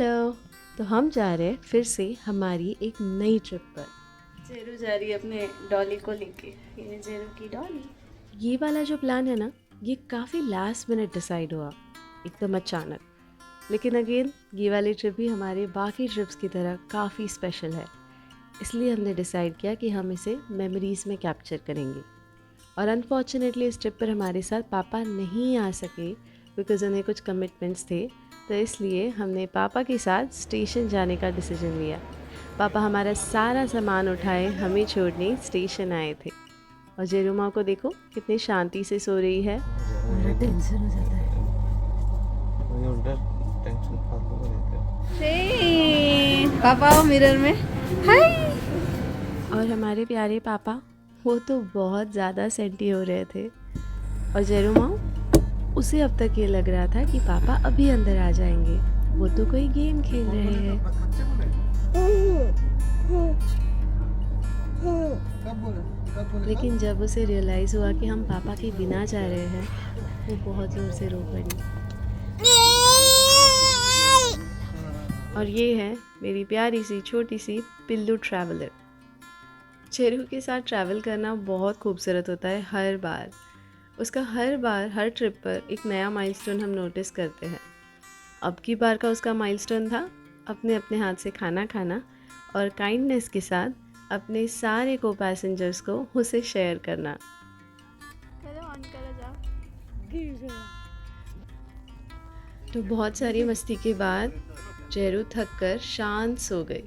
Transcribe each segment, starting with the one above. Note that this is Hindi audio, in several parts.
हेलो। तो हम जा रहे हैं फिर से हमारी एक नई ट्रिप पर। जेरू जा रही है अपने डॉली को लेके। ये जेरू की डॉली। ये वाला जो प्लान है ना, ये काफ़ी लास्ट मिनट डिसाइड हुआ, एकदम अचानक। लेकिन अगेन ये वाली ट्रिप भी हमारे बाकी ट्रिप्स की तरह काफ़ी स्पेशल है, इसलिए हमने डिसाइड किया कि हम इसे मेमोरीज़ में कैप्चर करेंगे। और अनफॉर्चुनेटली इस ट्रिप पर हमारे साथ पापा नहीं आ सके बिकॉज़ उन्हें कुछ कमिटमेंट्स थे। तो इसलिए हमने पापा के साथ स्टेशन जाने का डिसीजन लिया। पापा हमारा सारा सामान उठाए हमें छोड़ने स्टेशन आए थे। और जेरुमा को देखो कितनी शांति से सो रही है। हमारा टेंशन हो जाता है। पापा आओ मिरर में। हाय। और हमारे प्यारे पापा, वो तो बहुत ज़्यादा सेंटी हो रहे थे। और जेरुमा, उसे अब तक ये लग रहा था कि पापा अभी अंदर आ जाएंगे, वो तो कोई गेम खेल रहे हैं। लेकिन जब उसे रियलाइज़ हुआ कि हम पापा के बिना जा रहे हैं, वो बहुत ज़ोर से रो पड़ी। और ये है मेरी प्यारी सी छोटी सी पिल्लू ट्रैवलर। चेरू के साथ ट्रैवल करना बहुत खूबसूरत होता है। हर बार उसका हर ट्रिप पर एक नया माइलस्टोन हम नोटिस करते हैं। अब की बार का उसका माइलस्टोन था अपने अपने हाथ से खाना खाना और काइंडनेस के साथ अपने सारे को पैसेंजर्स को उसे शेयर करना। तो बहुत सारी मस्ती के बाद चेरू थक कर शांत सो गई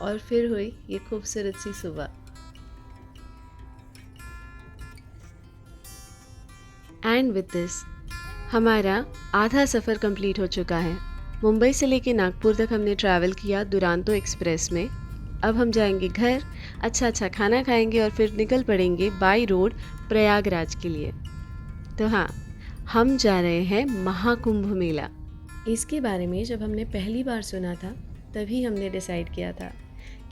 और फिर हुई ये खूबसूरत सी सुबह। एंड विद दिस हमारा आधा सफ़र कंप्लीट हो चुका है। मुंबई से लेके नागपुर तक हमने ट्रैवल किया दुरांतो एक्सप्रेस में। अब हम जाएंगे घर, अच्छा खाना खाएंगे और फिर निकल पड़ेंगे बाई रोड प्रयागराज के लिए। तो हाँ, हम जा रहे हैं महाकुंभ मेला। इसके बारे में जब हमने पहली बार सुना था तभी हमने डिसाइड किया था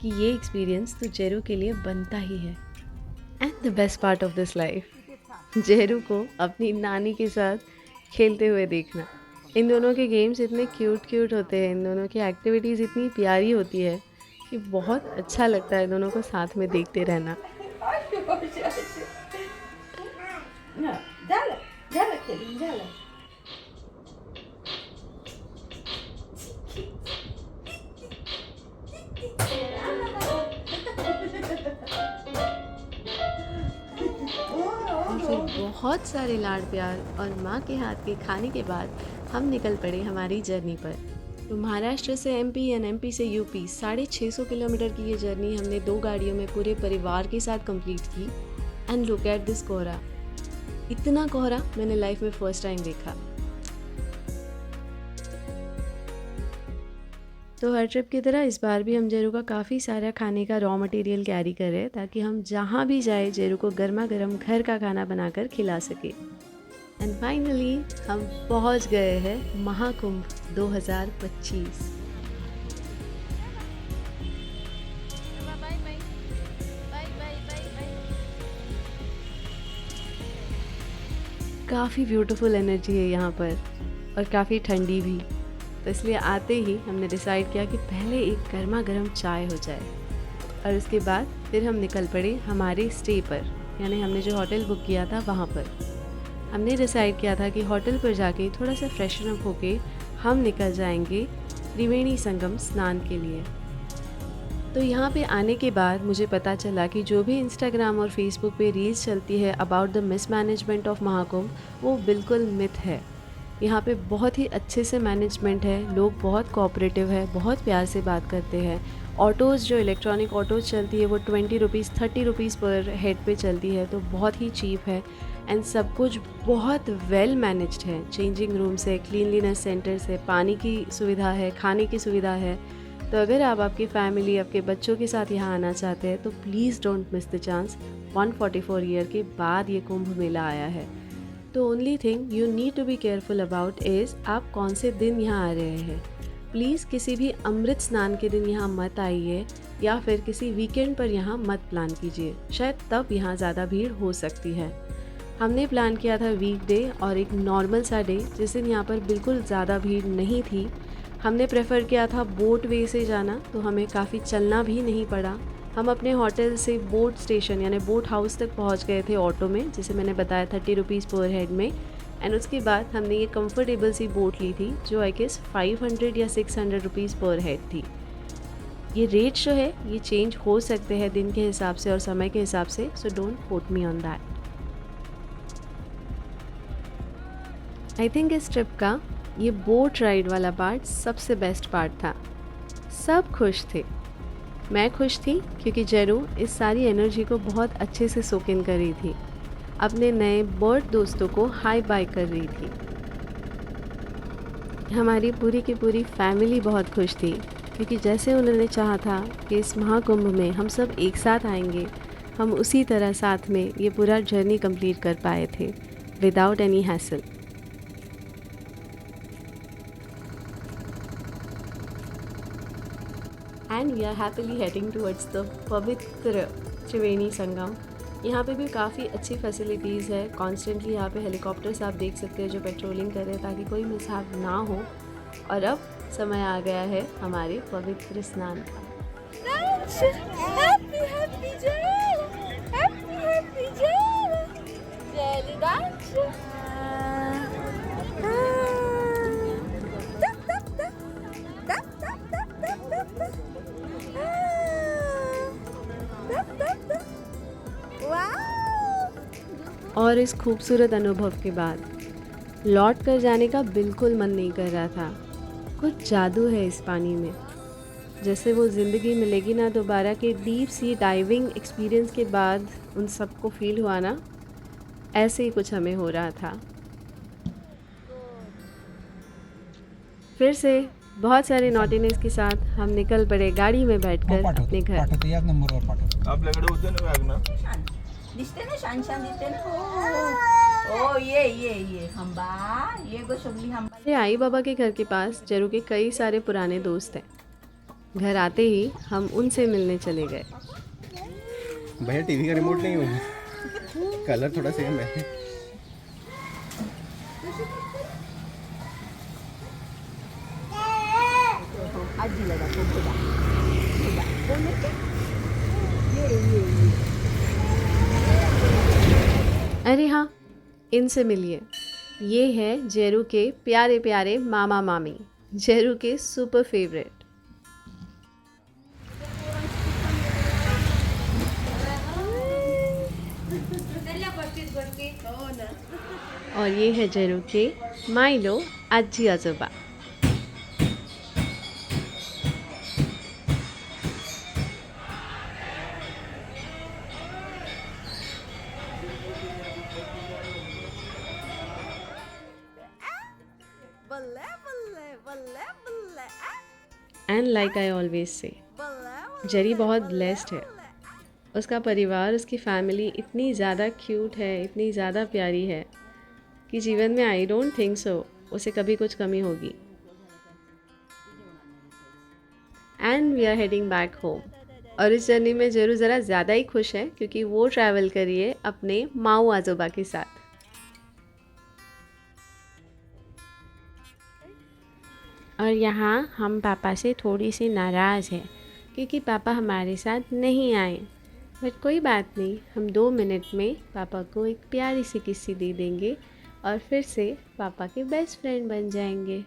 कि ये एक्सपीरियंस तो जेरू के लिए बनता ही है। And the best part of this life, Giroud को अपनी नानी के साथ खेलते हुए देखना। इन दोनों के गेम्स इतने क्यूट होते हैं, इन दोनों की एक्टिविटीज़ इतनी प्यारी होती है कि बहुत अच्छा लगता है दोनों को साथ में देखते रहना। और फिर बहुत सारे लाड़ प्यार और माँ के हाथ के खाने के बाद हम निकल पड़े हमारी जर्नी पर। तो महाराष्ट्र से एमपी एंड एमपी से यूपी 650 किलोमीटर की ये जर्नी हमने 2 गाड़ियों में पूरे परिवार के साथ कंप्लीट की। एंड लुक एट दिस कोहरा, इतना कोहरा मैंने लाइफ में फर्स्ट टाइम देखा। तो हर ट्रिप की तरह इस बार भी हम जेरू का काफ़ी सारा खाने का रॉ मटेरियल कैरी करें ताकि हम जहाँ भी जाए जेरू को गर्मा गर्म घर का खाना बनाकर खिला सके। एंड फाइनली हम पहुँच गए हैं महाकुंभ 2025। काफ़ी ब्यूटीफुल एनर्जी है यहाँ पर और काफ़ी ठंडी भी। तो इसलिए आते ही हमने डिसाइड किया कि पहले एक गर्मा गर्म चाय हो जाए और उसके बाद फिर हम निकल पड़े हमारे स्टे पर, यानी हमने जो होटल बुक किया था वहाँ पर। हमने डिसाइड किया था कि होटल पर जाके थोड़ा सा फ्रेशन अप होके हम निकल जाएंगे त्रिवेणी संगम स्नान के लिए। तो यहाँ पे आने के बाद मुझे पता चला कि जो भी इंस्टाग्राम और फेसबुक पे रील्स चलती है about the mismanagement of Mahakumbh, वो बिल्कुल मिथ है। यहाँ पे बहुत ही अच्छे से मैनेजमेंट है, लोग बहुत कोऑपरेटिव है, बहुत प्यार से बात करते हैं। ऑटोज़ जो इलेक्ट्रॉनिक ऑटोज़ चलती है वो 20 रुपीज़ 30 रुपीज़ पर हेड पे चलती है, तो बहुत ही चीप है। एंड सब कुछ बहुत वेल मैनेज्ड है, चेंजिंग रूम से, क्लीनलीनेस सेंटर से, पानी की सुविधा है, खाने की सुविधा है। तो अगर आप आपकी फैमिली, आपके बच्चों के साथ यहाँ आना चाहते हैं तो please don't miss the chance. 144 year के बाद ये कुंभ मेला आया है। तो only thing you need to be careful about is आप कौन से दिन यहाँ आ रहे हैं। प्लीज़ किसी भी अमृत स्नान के दिन यहाँ मत आइए या फिर किसी वीकेंड पर यहाँ मत प्लान कीजिए, शायद तब यहाँ ज़्यादा भीड़ हो सकती है। हमने प्लान किया था वीकडे और एक नॉर्मल सा डे जिस दिन यहाँ पर बिल्कुल ज़्यादा भीड़ नहीं थी, हमने प्रेफर किया था बोट वे से जाना, तो हमें काफ़ी चलना भी नहीं पड़ा। हम अपने होटल से बोट स्टेशन यानी बोट हाउस तक पहुंच गए थे ऑटो में, जिसे मैंने बताया 30 रुपीज़ पर हेड में। एंड उसके बाद हमने ये कंफर्टेबल सी बोट ली थी जो आई गेस 500 या 600 रुपीज़ पर हेड थी। ये रेट जो है ये चेंज हो सकते हैं दिन के हिसाब से और समय के हिसाब से, so don't quote me on that. I think इस ट्रिप का ये बोट राइड वाला पार्ट सबसे बेस्ट पार्ट था। सब खुश थे, मैं खुश थी क्योंकि जेरू इस सारी एनर्जी को बहुत अच्छे से सोक इन कर रही थी, अपने नए बर्ड दोस्तों को हाई बाय कर रही थी। हमारी पूरी की पूरी फैमिली बहुत खुश थी क्योंकि जैसे उन्होंने चाहा था कि इस महाकुंभ में हम सब एक साथ आएंगे, हम उसी तरह साथ में ये पूरा जर्नी कंप्लीट कर पाए थे without any hassle. And we are happily heading towards the पवित्र त्रिवेणी संगम। यहाँ पे भी काफ़ी अच्छी फैसिलिटीज़ है। कॉन्स्टेंटली यहाँ पे हेलीकॉप्टर्स आप देख सकते हैं जो पेट्रोलिंग कर रहे हैं ताकि कोई मिसहैप ना हो। और अब समय आ गया है हमारे पवित्र स्नान का। और इस खूबसूरत अनुभव के बाद लौट कर जाने का बिल्कुल मन नहीं कर रहा था। कुछ जादू है इस पानी में, जैसे वो ज़िंदगी मिलेगी ना दोबारा के डीप सी डाइविंग एक्सपीरियंस के बाद उन सबको फील हुआ ना, ऐसे ही कुछ हमें हो रहा था। फिर से बहुत सारे नॉटीनेस के साथ हम निकल पड़े गाड़ी में बैठकर अपने घर। आपल्याकडे होते ना बॅग ना, दिसते ना, छान छान दिसते ना। ओ ये हंबा, ये गो शबली हंबा। मेरे आई बाबा के घर के पास जेरू के कई सारे पुराने दोस्त हैं। घर आते ही हम उनसे मिलने चले गए। भैया टीवी का रिमोट नहीं होगा, कलर थोड़ा सेम है। आजी लगा तो खुदा अरे हाँ, इनसे मिलिए। ये है जेरू के प्यारे प्यारे मामा मामी, जेरू के सुपर फेवरेट। और ये है जेरू के माइलो आजी आजोबा। And like I always say, Jerry बहुत ब्लेस्ड है। उसका परिवार, उसकी फैमिली इतनी ज़्यादा क्यूट है, इतनी ज़्यादा प्यारी है कि जीवन में आई डोंट थिंक सो उसे कभी कुछ कमी होगी। And we are heading back home. और इस जर्नी में जेरू ज़रा ज़्यादा ही खुश है क्योंकि वो ट्रैवल करिए अपने माऊ आजोबा के साथ। और यहाँ हम पापा से थोड़ी सी नाराज़ हैं क्योंकि पापा हमारे साथ नहीं आए। बट कोई बात नहीं, हम 2 मिनट में पापा को एक प्यारी सी किस्सी दे देंगे और फिर से पापा के बेस्ट फ्रेंड बन जाएंगे।